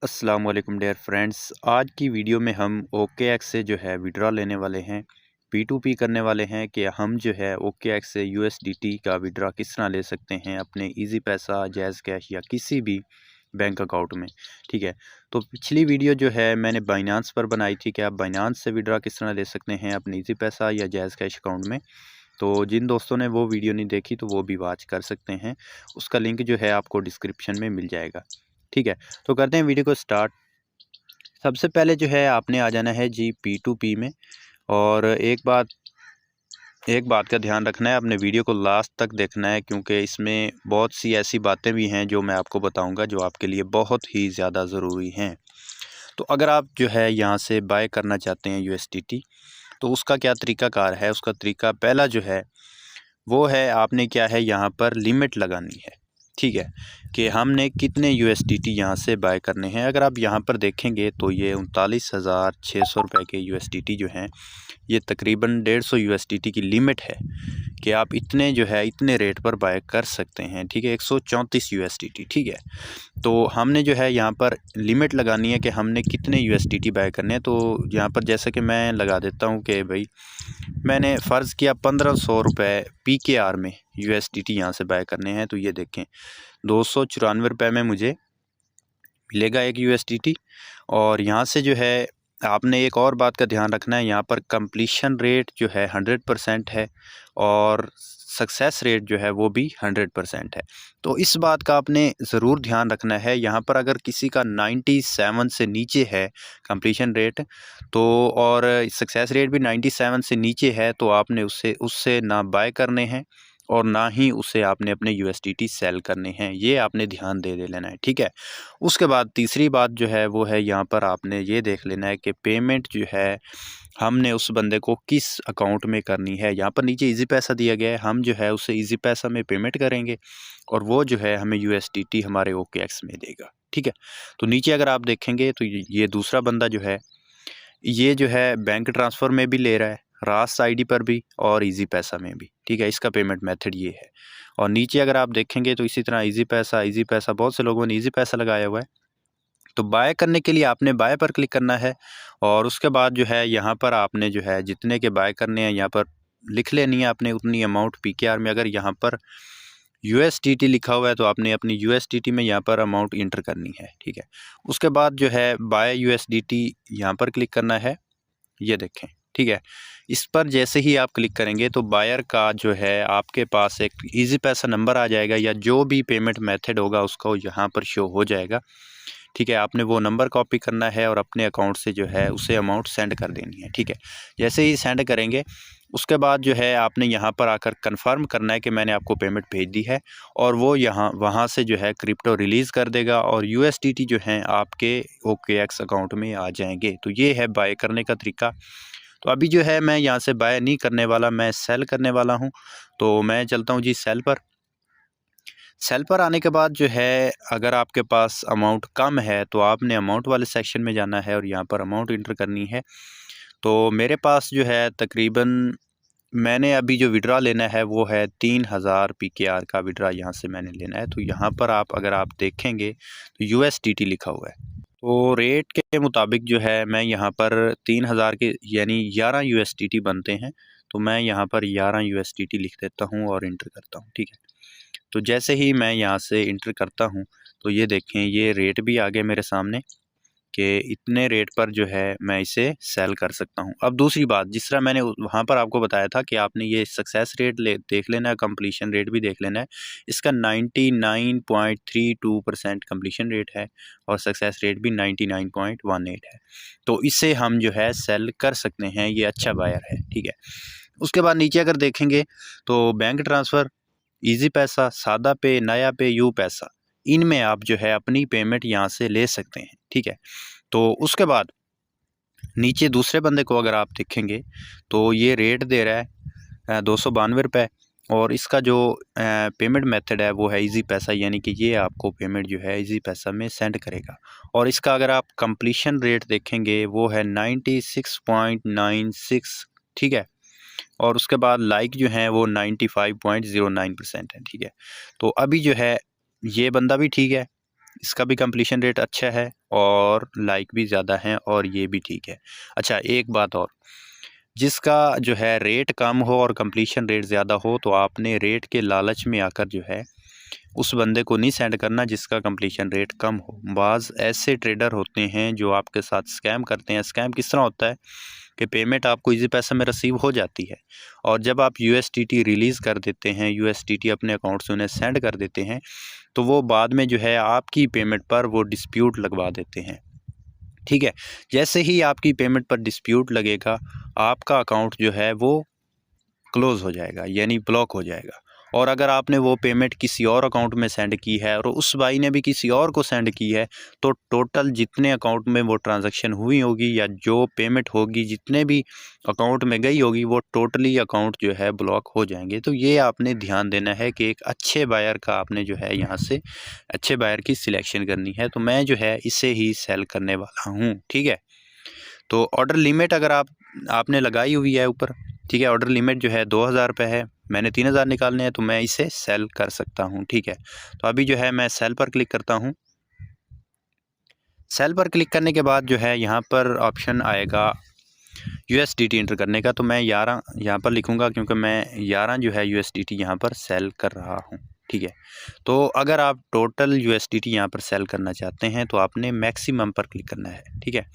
अस्सलाम वालेकुम dear friends. आज की वीडियो में हम OKX से जो है विड्रॉ लेने वाले हैं, P2P करने वाले हैं कि हम जो है OKX से USDT का विड्रॉ किस तरह ले सकते हैं अपने इजी पैसा, जैज़ कैश या किसी भी बैंक अकाउंट में। ठीक है, तो पिछली वीडियो जो है मैंने बाइनांस पर बनाई थी कि आप बाइनांस से विड्रॉ किस तरह ले सकते हैं अपने इजी पैसा या जैज़ कैश अकाउंट में। तो जिन दोस्तों ने वो वीडियो नहीं देखी तो वो भी वॉच कर सकते हैं, उसका लिंक जो है आपको डिस्क्रिप्शन में मिल जाएगा। ठीक है, तो करते हैं वीडियो को स्टार्ट। सबसे पहले जो है आपने आ जाना है जी P2P में। और एक बात का ध्यान रखना है, अपने वीडियो को लास्ट तक देखना है क्योंकि इसमें बहुत सी ऐसी बातें भी हैं जो मैं आपको बताऊंगा जो आपके लिए बहुत ही ज़्यादा ज़रूरी हैं। तो अगर आप जो है यहाँ से बाय करना चाहते हैं USDT, तो उसका क्या तरीकाकार है। उसका तरीका पहला जो है वो है, आपने क्या है यहाँ पर लिमिट लगानी है। ठीक है, कि हमने कितने USDT यहाँ से बाय करने हैं। अगर आप यहाँ पर देखेंगे तो ये 39,600 रुपये के USDT जो हैं, ये तकरीबन 150 USDT की लिमिट है कि आप इतने जो है इतने रेट पर बाय कर सकते हैं। ठीक है, 134 USDT। ठीक है, तो हमने जो है यहाँ पर लिमिट लगानी है कि हमने कितने USDT बाय करने हैं। तो यहाँ पर जैसे कि मैं लगा देता हूँ कि भाई मैंने फ़र्ज़ किया 1500 रुपये PKR में USDT यहाँ से बाय करने हैं। तो ये देखें 294 रुपये में मुझे मिलेगा एक USDT। और यहाँ से जो है आपने एक और बात का ध्यान रखना है, यहाँ पर कंप्लीशन रेट जो है 100% है और सक्सेस रेट जो है वो भी 100% है। तो इस बात का आपने ज़रूर ध्यान रखना है। यहाँ पर अगर किसी का 97 से नीचे है कंप्लीशन रेट, तो और सक्सेस रेट भी 97 से नीचे है, तो आपने उससे उससे ना बाय करने हैं और ना ही उसे आपने अपने USDT सेल करने हैं। ये आपने ध्यान दे लेना है। ठीक है, उसके बाद तीसरी बात जो है वो है, यहाँ पर आपने ये देख लेना है कि पेमेंट जो है हमने उस बंदे को किस अकाउंट में करनी है। यहाँ पर नीचे इजी पैसा दिया गया है, हम जो है उसे इजी पैसा में पेमेंट करेंगे और वो जो है हमें USDT हमारे OKX में देगा। ठीक है, तो नीचे अगर आप देखेंगे तो ये दूसरा बंदा जो है ये जो है बैंक ट्रांसफ़र में भी ले रहा है, रास ID पर भी और इजी पैसा में भी। ठीक है, इसका पेमेंट मेथड ये है। और नीचे अगर आप देखेंगे तो इसी तरह इजी पैसा बहुत से लोगों ने इजी पैसा लगाया हुआ है। तो बाय करने के लिए आपने बाय पर क्लिक करना है और उसके बाद जो है यहाँ पर आपने जो है जितने के बाय करने हैं यहाँ पर लिख लेनी है आपने उतनी अमाउंट PKR में। अगर यहाँ पर USDT लिखा हुआ है तो आपने अपनी USDT में यहाँ पर अमाउंट इंटर करनी है। ठीक है, उसके बाद जो है बाय USDT यहाँ पर क्लिक करना है। ये देखें, ठीक है, इस पर जैसे ही आप क्लिक करेंगे तो बायर का जो है आपके पास एक इजी पैसा नंबर आ जाएगा या जो भी पेमेंट मेथड होगा उसको यहाँ पर शो हो जाएगा। ठीक है, आपने वो नंबर कॉपी करना है और अपने अकाउंट से जो है उसे अमाउंट सेंड कर देनी है। ठीक है, जैसे ही सेंड करेंगे उसके बाद जो है आपने यहाँ पर आकर कंफर्म करना है कि मैंने आपको पेमेंट भेज दी है और वो वहाँ से जो है क्रिप्टो रिलीज़ कर देगा और USDT जो हैं आपके OKX अकाउंट में आ जाएंगे। तो ये है बाय करने का तरीका। तो अभी जो है मैं यहाँ से बाय नहीं करने वाला, मैं सेल करने वाला हूँ। तो मैं चलता हूँ जी सेल पर। सेल पर आने के बाद जो है अगर आपके पास अमाउंट कम है तो आपने अमाउंट वाले सेक्शन में जाना है और यहाँ पर अमाउंट इंटर करनी है। तो मेरे पास जो है तकरीबन मैंने अभी जो विड्रा लेना है वो है 3000 PKR का विड्रा यहाँ से मैंने लेना है। तो यहाँ पर अगर आप देखेंगे तो USDT लिखा हुआ है। तो रेट के मुताबिक जो है मैं यहाँ पर 3000 के यानी 11 USDT बनते हैं। तो मैं यहाँ पर 11 USDT लिख देता हूँ और इंटर करता हूँ। ठीक है, तो जैसे ही मैं यहाँ से इंटर करता हूँ तो ये देखें ये रेट भी आ गया मेरे सामने कि इतने रेट पर जो है मैं इसे सेल कर सकता हूँ। अब दूसरी बात, जिस तरह मैंने वहाँ पर आपको बताया था कि आपने ये सक्सेस रेट देख लेना है, कंप्लीशन रेट भी देख लेना है। इसका 99.32% कंप्लीशन रेट है और सक्सेस रेट भी 99.18 है। तो इससे हम जो है सेल कर सकते हैं, ये अच्छा बायर है। ठीक है, उसके बाद नीचे अगर देखेंगे तो बैंक ट्रांसफ़र, इजी पैसा, सादा पे, नया पे, यू पैसा, इनमें आप जो है अपनी पेमेंट यहाँ से ले सकते हैं। ठीक है, तो उसके बाद नीचे दूसरे बंदे को अगर आप देखेंगे तो ये रेट दे रहा है 292 रुपये और इसका जो पेमेंट मेथड है वो है इजी पैसा, यानी कि ये आपको पेमेंट जो है इजी पैसा में सेंड करेगा। और इसका अगर आप कंप्लीशन रेट देखेंगे वो है 96.96। ठीक है, और उसके बाद लाइक जो हैं वो 95.09% है। ठीक है, तो अभी जो है ये बंदा भी ठीक है इसका भी कंप्लीशन रेट अच्छा है और लाइक भी ज़्यादा है और ये भी ठीक है। अच्छा, एक बात और, जिसका जो है रेट कम हो और कंप्लीशन रेट ज़्यादा हो तो आपने रेट के लालच में आकर जो है उस बंदे को नहीं सेंड करना जिसका कंप्लीशन रेट कम हो। बाज़ ऐसे ट्रेडर होते हैं जो आपके साथ स्कैम करते हैं। स्कैम किस तरह होता है कि पेमेंट आपको इजी पैसे में रिसीव हो जाती है और जब आप यूएसडीटी रिलीज़ कर देते हैं, यूएसडीटी अपने अकाउंट से उन्हें सेंड कर देते हैं, तो वो बाद में जो है आपकी पेमेंट पर वो डिस्प्यूट लगवा देते हैं। ठीक है, जैसे ही आपकी पेमेंट पर डिस्प्यूट लगेगा, आपका अकाउंट जो है वो क्लोज़ हो जाएगा, यानी ब्लॉक हो जाएगा। और अगर आपने वो पेमेंट किसी और अकाउंट में सेंड की है और उस भाई ने भी किसी और को सेंड की है, तो टोटल जितने अकाउंट में वो ट्रांजैक्शन हुई होगी या जो पेमेंट होगी, जितने भी अकाउंट में गई होगी, वो टोटली अकाउंट जो है ब्लॉक हो जाएंगे। तो ये आपने ध्यान देना है कि एक अच्छे बायर का आपने जो है यहाँ से अच्छे बायर की सिलेक्शन करनी है। तो मैं जो है इसे ही सेल करने वाला हूँ। ठीक है, तो ऑर्डर लिमिट अगर आपने लगाई हुई है ऊपर, ठीक है, ऑर्डर लिमिट जो है 2000 रुपये है, मैंने 3000 निकालने हैं तो मैं इसे सेल कर सकता हूं। ठीक है, तो अभी जो है मैं सेल पर क्लिक करता हूं। सेल पर क्लिक करने के बाद जो है यहाँ पर ऑप्शन आएगा USDT इंटर करने का, तो मैं 11 यहाँ पर लिखूँगा क्योंकि मैं 11 जो है USDT यहाँ पर सेल कर रहा हूँ। ठीक है, तो अगर आप टोटल USDT यहाँ पर सेल करना चाहते हैं तो आपने मैक्सिमम पर क्लिक करना है। ठीक है,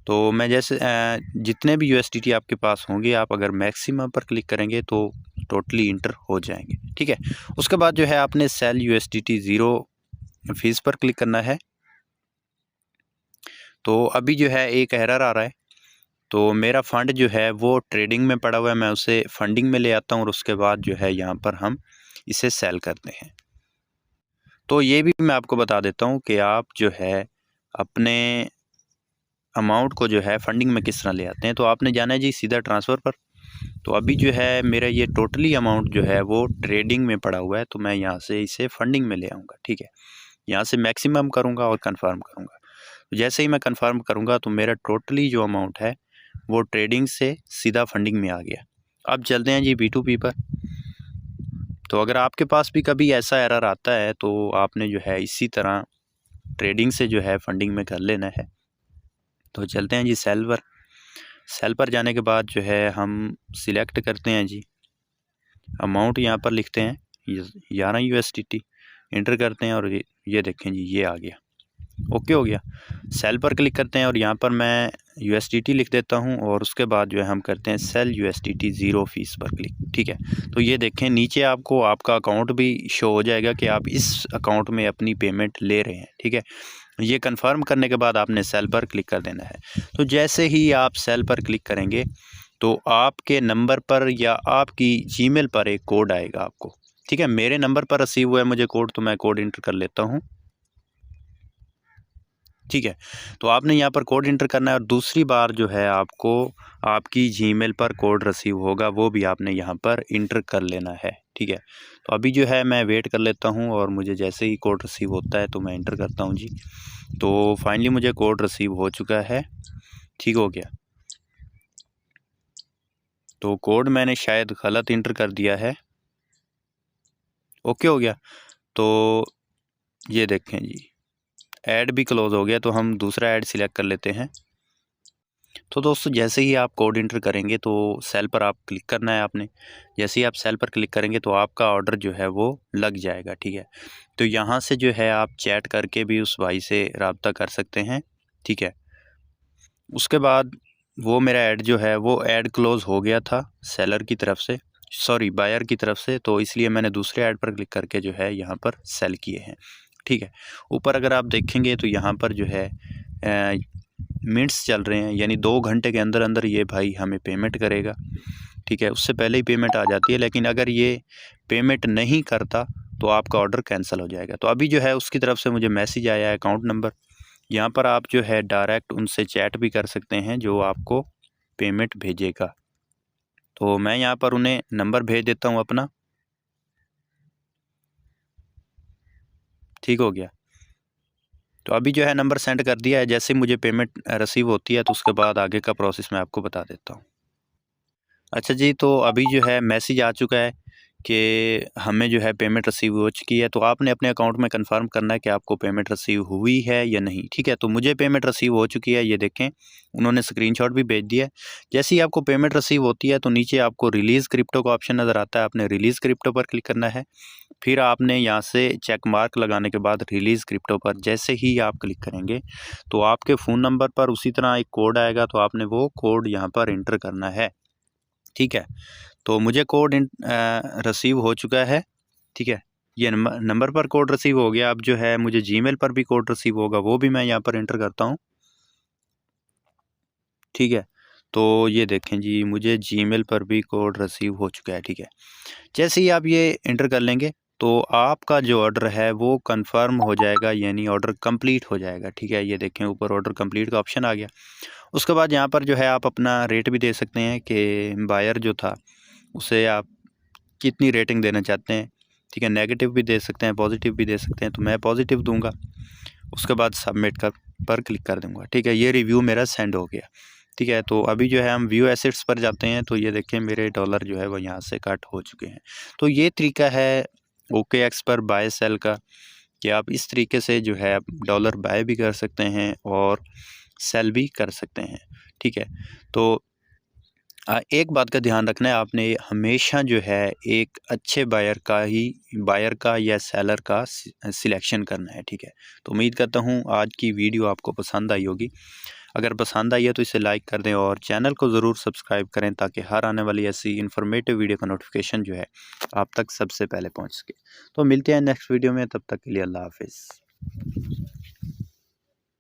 तो मैं जैसे जितने भी USDT आपके पास होंगे, आप अगर मैक्सिमम पर क्लिक करेंगे तो टोटली इंटर हो जाएंगे। ठीक है, उसके बाद जो है आपने सेल USDT 0 फीस पर क्लिक करना है। तो अभी जो है एक एरर आ रहा है, तो मेरा फ़ंड जो है वो ट्रेडिंग में पड़ा हुआ है, मैं उसे फंडिंग में ले आता हूँ और उसके बाद जो है यहाँ पर हम इसे सेल करते हैं। तो ये भी मैं आपको बता देता हूँ कि आप जो है अपने अमाउंट को जो है फंडिंग में किस तरह ले आते हैं। तो आपने जाना है जी सीधा ट्रांसफ़र पर। तो अभी जो है मेरा ये टोटली अमाउंट जो है वो ट्रेडिंग में पड़ा हुआ है, तो मैं यहाँ से इसे फंडिंग में ले आऊँगा। ठीक है, यहाँ से मैक्सिमम करूँगा और कंफर्म करूँगा। तो जैसे ही मैं कंफर्म करूँगा तो मेरा टोटली जो अमाउंट है वो ट्रेडिंग से सीधा फंडिंग में आ गया। अब चलते हैं जी B2B पर। तो अगर आपके पास भी कभी ऐसा एरर आता है तो आपने जो है इसी तरह ट्रेडिंग से जो है फंडिंग में कर लेना है। तो चलते हैं जी सेल पर। सेल पर जाने के बाद जो है हम सिलेक्ट करते हैं जी अमाउंट, यहाँ पर लिखते हैं 11 USDT, इंटर करते हैं और ये देखें जी ये आ गया, ओके हो गया। सेल पर क्लिक करते हैं और यहाँ पर मैं USDT लिख देता हूँ और उसके बाद जो है हम करते हैं सेल USDT 0 फीस पर क्लिक। ठीक है, तो ये देखें नीचे आपको आपका अकाउंट भी शो हो जाएगा कि आप इस अकाउंट में अपनी पेमेंट ले रहे हैं। ठीक है, ये कंफर्म करने के बाद आपने सेल पर क्लिक कर देना है। तो जैसे ही आप सेल पर क्लिक करेंगे तो आपके नंबर पर या आपकी जीमेल पर एक कोड आएगा आपको। ठीक है, मेरे नंबर पर रिसीव हुआ है मुझे कोड, तो मैं कोड इंटर कर लेता हूँ। ठीक है, तो आपने यहाँ पर कोड इंटर करना है और दूसरी बार जो है आपको आपकी जीमेल पर कोड रिसीव होगा, वो भी आपने यहाँ पर इंटर कर लेना है। ठीक है, तो अभी जो है मैं वेट कर लेता हूँ और मुझे जैसे ही कोड रिसीव होता है तो मैं इंटर करता हूँ जी। तो फाइनली मुझे कोड रिसीव हो चुका है। ठीक हो गया, तो कोड मैंने शायद गलत इंटर कर दिया है, ओके हो गया। तो ये देखें जी ऐड भी क्लोज़ हो गया, तो हम दूसरा ऐड सिलेक्ट कर लेते हैं। तो दोस्तों जैसे ही आप कोड इंटर करेंगे तो सेल पर आप क्लिक करना है आपने। जैसे ही आप सेल पर क्लिक करेंगे तो आपका ऑर्डर जो है वो लग जाएगा। ठीक है, तो यहाँ से जो है आप चैट करके भी उस भाई से रब्ता कर सकते हैं। ठीक है, उसके बाद वो मेरा ऐड जो है वो ऐड क्लोज़ हो गया था सेलर की तरफ से, सॉरी बायर की तरफ से, तो इसलिए मैंने दूसरे ऐड पर क्लिक करके जो है यहाँ पर सेल किए हैं। ठीक है, ऊपर अगर आप देखेंगे तो यहाँ पर जो है मिनट्स चल रहे हैं, यानी 2 घंटे के अंदर अंदर ये भाई हमें पेमेंट करेगा। ठीक है, उससे पहले ही पेमेंट आ जाती है, लेकिन अगर ये पेमेंट नहीं करता तो आपका ऑर्डर कैंसिल हो जाएगा। तो अभी जो है उसकी तरफ से मुझे मैसेज आया है अकाउंट नंबर, यहाँ पर आप जो है डायरेक्ट उनसे चैट भी कर सकते हैं जो आपको पेमेंट भेजेगा। तो मैं यहाँ पर उन्हें नंबर भेज देता हूँ अपना। ठीक हो गया, तो अभी जो है नंबर सेंड कर दिया है। जैसे मुझे पेमेंट रिसीव होती है तो उसके बाद आगे का प्रोसेस मैं आपको बता देता हूँ। अच्छा जी, तो अभी जो है मैसेज आ चुका है कि हमें जो है पेमेंट रिसीव हो चुकी है, तो आपने अपने अकाउंट में कंफर्म करना है कि आपको पेमेंट रिसीव हुई है या नहीं। ठीक है, तो मुझे पेमेंट रिसीव हो चुकी है, ये देखें उन्होंने स्क्रीनशॉट भी भेज दिया है। जैसे ही आपको पेमेंट रिसीव होती है तो नीचे आपको रिलीज़ क्रिप्टो का ऑप्शन नज़र आता है, आपने रिलीज़ क्रिप्टो पर क्लिक करना है। फिर आपने यहाँ से चेक मार्क लगाने के बाद रिलीज़ क्रिप्टो पर जैसे ही आप क्लिक करेंगे तो आपके फ़ोन नंबर पर उसी तरह एक कोड आएगा, तो आपने वो कोड यहाँ पर एंटर करना है। ठीक है, तो मुझे कोड रिसीव हो चुका है। ठीक है, ये नंबर पर कोड रिसीव हो गया। अब जो है मुझे जीमेल पर भी कोड रिसीव होगा, वो भी मैं यहाँ पर एंटर करता हूँ। ठीक है, तो ये देखें जी, मुझे जीमेल पर भी कोड रिसीव हो चुका है। ठीक है, जैसे ही आप ये एंटर कर लेंगे तो आपका जो ऑर्डर है वो कंफर्म हो जाएगा, यानी ऑर्डर कंप्लीट हो जाएगा। ठीक है, ये देखें ऊपर ऑर्डर कंप्लीट का ऑप्शन आ गया। उसके बाद यहाँ पर जो है आप अपना रेट भी दे सकते हैं कि बायर जो था उसे आप कितनी रेटिंग देना चाहते हैं। ठीक है, नेगेटिव भी दे सकते हैं, पॉजिटिव भी दे सकते हैं, तो मैं पॉजिटिव दूंगा। उसके बाद सबमिट पर क्लिक कर दूंगा। ठीक है, ये रिव्यू मेरा सेंड हो गया। ठीक है, तो अभी जो है हम व्यू एसेट्स पर जाते हैं, तो ये देखें मेरे डॉलर जो है वो यहाँ से कट हो चुके हैं। तो ये तरीका है OKX पर बाय सेल का, कि आप इस तरीके से जो है डॉलर बाय भी कर सकते हैं और सेल भी कर सकते हैं। ठीक है, तो एक बात का ध्यान रखना है, आपने हमेशा जो है एक अच्छे बायर का या सेलर का सिलेक्शन करना है। ठीक है, तो उम्मीद करता हूँ आज की वीडियो आपको पसंद आई होगी। अगर पसंद आई है तो इसे लाइक कर दें और चैनल को ज़रूर सब्सक्राइब करें, ताकि हर आने वाली ऐसी इन्फॉर्मेटिव वीडियो का नोटिफिकेशन जो है आप तक सबसे पहले पहुँच सके। तो मिलते हैं नेक्स्ट वीडियो में, तब तक के लिए अल्लाह हाफिज़।